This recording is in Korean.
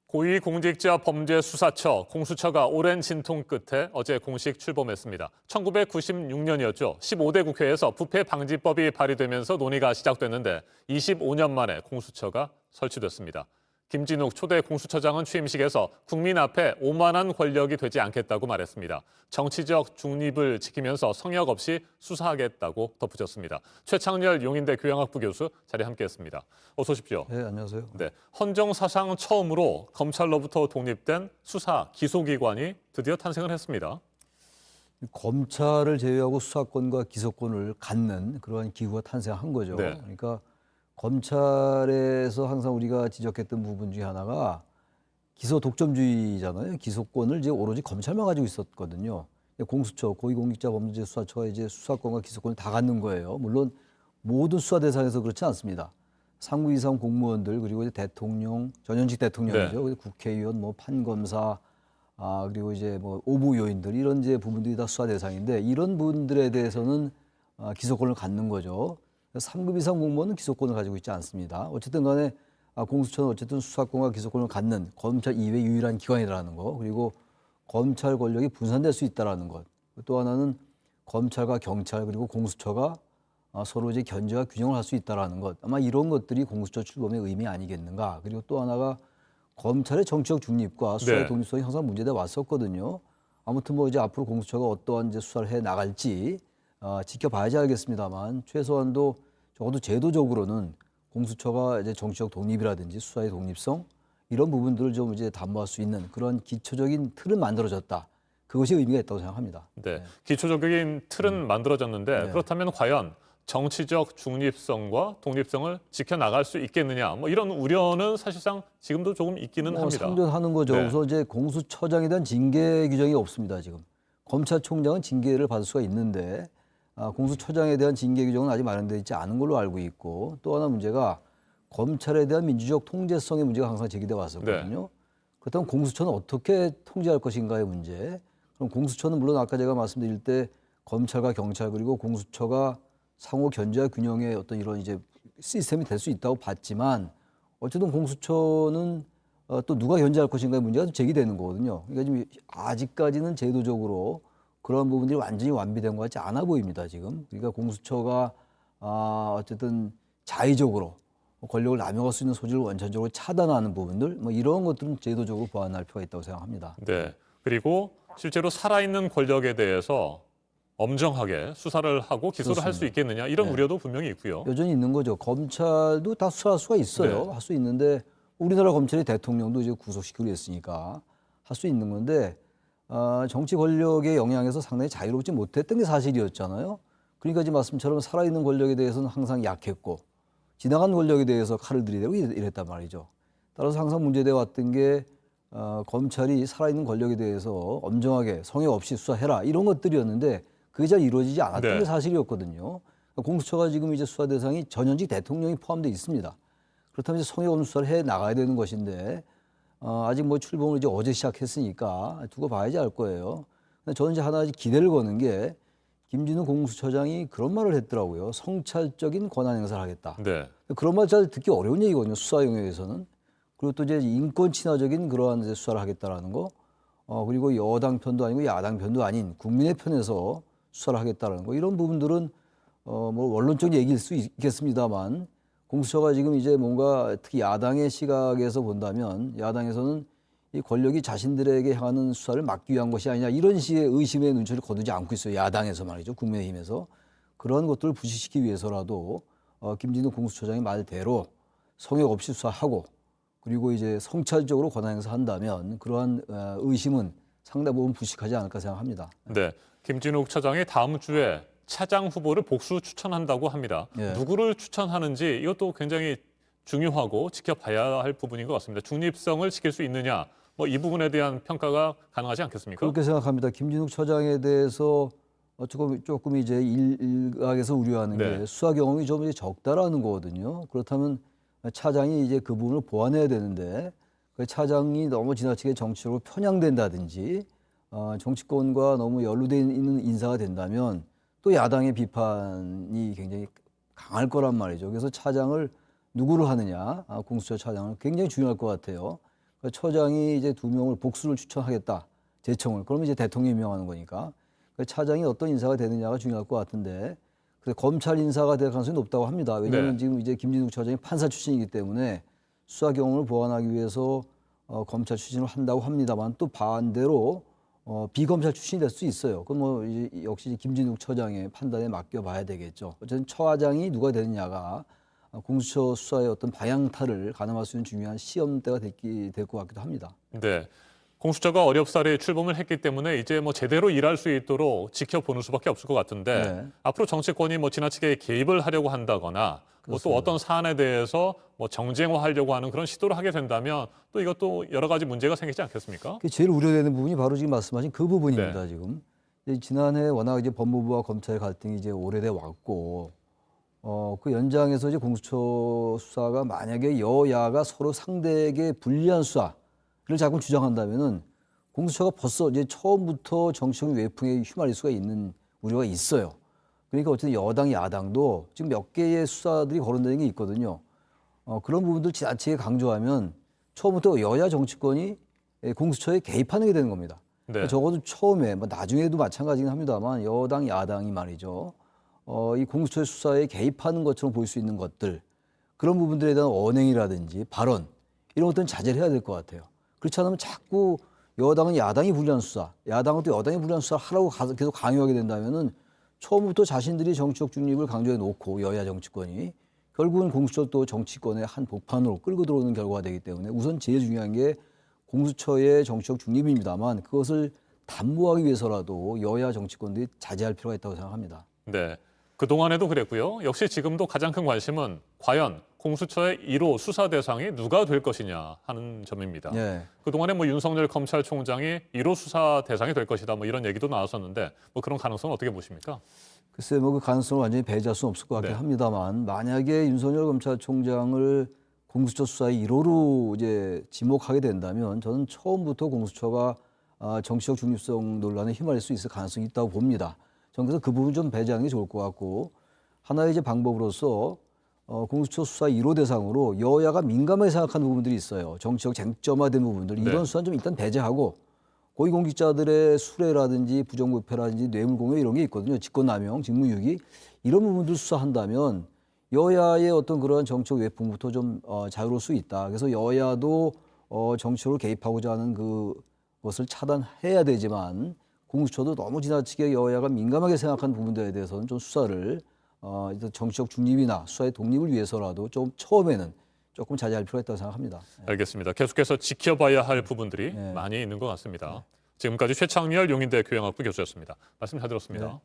고위공직자범죄수사처 공수처가 오랜 진통 끝에 어제 공식 출범했습니다. 1996년이었죠. 15대 국회에서 부패방지법이 발의되면서 논의가 시작됐는데 25년 만에 공수처가 설치됐습니다. 김진욱 초대 공수처장은 취임식에서 국민 앞에 오만한 권력이 되지 않겠다고 말했습니다. 정치적 중립을 지키면서 성역 없이 수사하겠다고 덧붙였습니다. 최창렬 용인대 교양학부 교수 자리에 함께했습니다. 어서 오십시오. 네, 안녕하세요. 네, 헌정 사상 처음으로 검찰로부터 독립된 수사 기소기관이 드디어 탄생을 했습니다. 검찰을 제외하고 수사권과 기소권을 갖는 그러한 기구가 탄생한 거죠. 네. 그러니까 검찰에서 항상 우리가 지적했던 부분 중에 하나가 기소 독점주의잖아요. 기소권을 이제 오로지 검찰만 가지고 있었거든요. 공수처, 고위공직자범죄수사처가 이제 수사권과 기소권을 다 갖는 거예요. 물론 모든 수사 대상에서 그렇지 않습니다. 상무 이상 공무원들 그리고 이제 대통령, 전현직 대통령이죠. 네. 국회의원, 뭐 판검사, 그리고 이제 뭐 오부 요인들 이런 이제 부분들이 다 수사 대상인데 이런 분들에 대해서는 기소권을 갖는 거죠. 3급 이상 공무원은 기소권을 가지고 있지 않습니다. 어쨌든 간에 공수처는 어쨌든 수사권과 기소권을 갖는 검찰 이외 유일한 기관이라는 거, 그리고 검찰 권력이 분산될 수 있다라는 것. 또 하나는 검찰과 경찰 그리고 공수처가 서로 이제 견제와 균형을 할 수 있다라는 것. 아마 이런 것들이 공수처 출범의 의미 아니겠는가. 그리고 또 하나가 검찰의 정치적 중립과 수사의 독립성이 항상 문제돼 왔었거든요. 아무튼 뭐 이제 앞으로 공수처가 어떠한 이제 수사를 해 나갈지 지켜봐야지 알겠습니다만 최소한도 적어도 제도적으로는 공수처가 이제 정치적 독립이라든지 수사의 독립성 이런 부분들을 좀 이제 담보할 수 있는 그런 기초적인 틀은 만들어졌다. 그것이 의미가 있다고 생각합니다. 네, 기초적인 틀은 만들어졌는데 네. 그렇다면 과연 정치적 중립성과 독립성을 지켜나갈 수 있겠느냐, 뭐 이런 우려는 사실상 지금도 조금 있기는 합니다. 상존하는 거죠. 네. 우선 이제 공수처장에 대한 징계 규정이 없습니다. 지금 검찰총장은 징계를 받을 수가 있는데 공수처장에 대한 징계 규정은 아직 마련되어 있지 않은 걸로 알고 있고 또 하나 문제가 검찰에 대한 민주적 통제성의 문제가 항상 제기돼 왔었거든요. 그렇다면 공수처는 어떻게 통제할 것인가의 문제. 그럼 공수처는 물론 아까 제가 말씀드릴 때 검찰과 경찰 그리고 공수처가 상호 견제와 균형의 어떤 이런 이제 시스템이 될 수 있다고 봤지만 어쨌든 공수처는 또 누가 견제할 것인가의 문제가 제기되는 거거든요. 그러니까 지금 아직까지는 제도적으로 그런 부분들이 완전히 완비된 것 같지 않아 보입니다, 지금. 그러니까 공수처가 어쨌든 자의적으로 권력을 남용할 수 있는 소지를 원천적으로 차단하는 부분들, 뭐 이런 것들은 제도적으로 보완할 필요가 있다고 생각합니다. 네, 그리고 실제로 살아있는 권력에 대해서 엄정하게 수사를 하고 기소를 할 수 있겠느냐 이런 우려도 분명히 있고요. 여전히 있는 거죠. 검찰도 다 수사할 수가 있어요. 네. 할 수 있는데 우리나라 검찰이 대통령도 이제 구속시키기로 했으니까 할 수 있는 건데 정치 권력의 영향에서 상당히 자유롭지 못했던 게 사실이었잖아요. 그러니까 지금 말씀처럼 살아있는 권력에 대해서는 항상 약했고 지나간 권력에 대해서 칼을 들이대고 이랬단 말이죠. 따라서 항상 문제되어 왔던 게 검찰이 살아있는 권력에 대해서 엄정하게 성역 없이 수사해라 이런 것들이었는데 그게 잘 이루어지지 않았던 게 사실이었거든요. 공수처가 지금 이제 수사 대상이 전현직 대통령이 포함되어 있습니다. 그렇다면 이제 성역 없는 수사를 해 나가야 되는 것인데 아직 뭐 출범을 이제 어제 시작했으니까 두고 봐야지 알 거예요. 근데 저는 이제 하나 기대를 거는 게 김진우 공수처장이 그런 말을 했더라고요. 성찰적인 권한 행사를 하겠다. 네. 그런 말 잘 듣기 어려운 얘기거든요. 수사 영역에서는. 그리고 또 이제 인권 친화적인 그러한 이제 수사를 하겠다라는 거. 그리고 여당 편도 아니고 야당 편도 아닌 국민의 편에서 수사를 하겠다라는 거. 이런 부분들은 뭐 원론적 얘기일 수 있겠습니다만 공수처가 지금 이제 뭔가 특히 야당의 시각에서 본다면 야당에서는 이 권력이 자신들에게 향하는 수사를 막기 위한 것이 아니냐 이런 식의 의심의 눈초리를 거두지 않고 있어요. 야당에서 말이죠. 국민의힘에서. 그런 것들을 부식시키기 위해서라도 김진우 공수처장의 말대로 성역 없이 수사하고 그리고 이제 성찰적으로 권한 행사한다면 그러한 의심은 상당 부분 부식하지 않을까 생각합니다. 네, 김진욱 차장이 다음 주에 차장 후보를 복수 추천한다고 합니다. 예. 누구를 추천하는지 이것도 굉장히 중요하고 지켜봐야 할 부분인 것 같습니다. 중립성을 지킬 수 있느냐, 뭐 이 부분에 대한 평가가 가능하지 않겠습니까? 그렇게 생각합니다. 김진욱 처장에 대해서 조금 이제 일각에서 우려하는 게 수사 경험이 좀 이제 적다라는 거거든요. 그렇다면 차장이 이제 그 부분을 보완해야 되는데 그 차장이 너무 지나치게 정치적으로 편향된다든지 정치권과 너무 연루되어 있는 인사가 된다면 또 야당의 비판이 굉장히 강할 거란 말이죠. 그래서 차장을 누구를 하느냐, 공수처 차장을 굉장히 중요할 것 같아요. 그러니까 처장이 이제 2명을 복수를 추천하겠다. 재청을. 그러면 이제 대통령이 임명하는 거니까. 그러니까 차장이 어떤 인사가 되느냐가 중요할 것 같은데 그래서 검찰 인사가 될 가능성이 높다고 합니다. 왜냐하면 네. 지금 이제 김진욱 처장이 판사 출신이기 때문에 수사 경험을 보완하기 위해서 검찰 출신을 한다고 합니다만 또 반대로 비검찰 출신이 될 수 있어요. 그럼 뭐 이제 역시 김진욱 처장의 판단에 맡겨봐야 되겠죠. 어쨌든 처장이 누가 되느냐가 공수처 수사의 어떤 방향타를 가늠할 수 있는 중요한 시험대가 될 것 같기도 합니다. 네. 공수처가 어렵사리 출범을 했기 때문에 이제 뭐 제대로 일할 수 있도록 지켜보는 수밖에 없을 것 같은데 네. 앞으로 정치권이 뭐 지나치게 개입을 하려고 한다거나 뭐 또 어떤 사안에 대해서 뭐 정쟁화하려고 하는 그런 시도를 하게 된다면 또 이것도 여러 가지 문제가 생기지 않겠습니까? 그게 제일 우려되는 부분이 바로 지금 말씀하신 그 부분입니다. 네. 지금 이제 지난해 워낙 이제 법무부와 검찰의 갈등이 이제 오래돼 왔고 그 연장에서 이제 공수처 수사가 만약에 여야가 서로 상대에게 불리한 수사를 자꾸 주장한다면은 공수처가 벌써 이제 처음부터 정치적 외풍에 휘말릴 수가 있는 우려가 있어요. 그러니까 어쨌든 여당, 야당도 지금 몇 개의 수사들이 거론되는 게 있거든요. 그런 부분들 지나치게 강조하면 처음부터 여야 정치권이 공수처에 개입하는 게 되는 겁니다. 네. 그러니까 적어도 처음에, 뭐 나중에도 마찬가지긴 합니다만 여당, 야당이 말이죠. 이 공수처 수사에 개입하는 것처럼 보일 수 있는 것들, 그런 부분들에 대한 언행이라든지 발언, 이런 것들은 자제를 해야 될 것 같아요. 그렇지 않으면 자꾸 여당은 야당이 불리한 수사, 야당은 또 여당이 불리한 수사를 하라고 계속 강요하게 된다면은 처음부터 자신들이 정치적 중립을 강조해 놓고 여야 정치권이 결국은 공수처 또 정치권의 한 복판으로 끌고 들어오는 결과가 되기 때문에 우선 제일 중요한 게 공수처의 정치적 중립입니다만 그것을 담보하기 위해서라도 여야 정치권들이 자제할 필요가 있다고 생각합니다. 네. 그동안에도 그랬고요. 역시 지금도 가장 큰 관심은 과연 공수처의 1호 수사 대상이 누가 될 것이냐 하는 점입니다. 네. 그동안에 뭐 윤석열 검찰총장이 1호 수사 대상이 될 것이다 뭐 이런 얘기도 나왔었는데 뭐 그런 가능성은 어떻게 보십니까? 글쎄 뭐 그 가능성을 완전히 배제할 수는 없을 것 같긴 네. 합니다만 만약에 윤석열 검찰총장을 공수처 수사의 1호로 이제 지목하게 된다면 저는 처음부터 공수처가 정치적 중립성 논란에 휘말릴 수 있을 가능성이 있다고 봅니다. 저는 그래서 그 부분 좀 배제하는 게 좋을 것 같고 하나의 이제 방법으로서 공수처 수사 1호 대상으로 여야가 민감하게 생각하는 부분들이 있어요. 정치적 쟁점화된 부분들 네. 이런 수사는 좀 일단 배제하고 고위공직자들의 수뢰라든지 부정부패라든지 뇌물공여 이런 게 있거든요. 직권남용, 직무유기 이런 부분들 수사한다면 여야의 어떤 그런 정치적 외풍부터 좀 자유로울 수 있다. 그래서 여야도 정치적으로 개입하고자 하는 그것을 차단해야 되지만 공수처도 너무 지나치게 여야가 민감하게 생각하는 부분들에 대해서는 좀 수사를 정치적 중립이나 수사의 독립을 위해서라도 좀 처음에는 조금 자제할 필요가 있다고 생각합니다. 알겠습니다. 계속해서 지켜봐야 할 부분들이 네. 많이 있는 것 같습니다. 지금까지 최창렬 용인대 교양학부 교수였습니다. 말씀 잘 들었습니다. 네.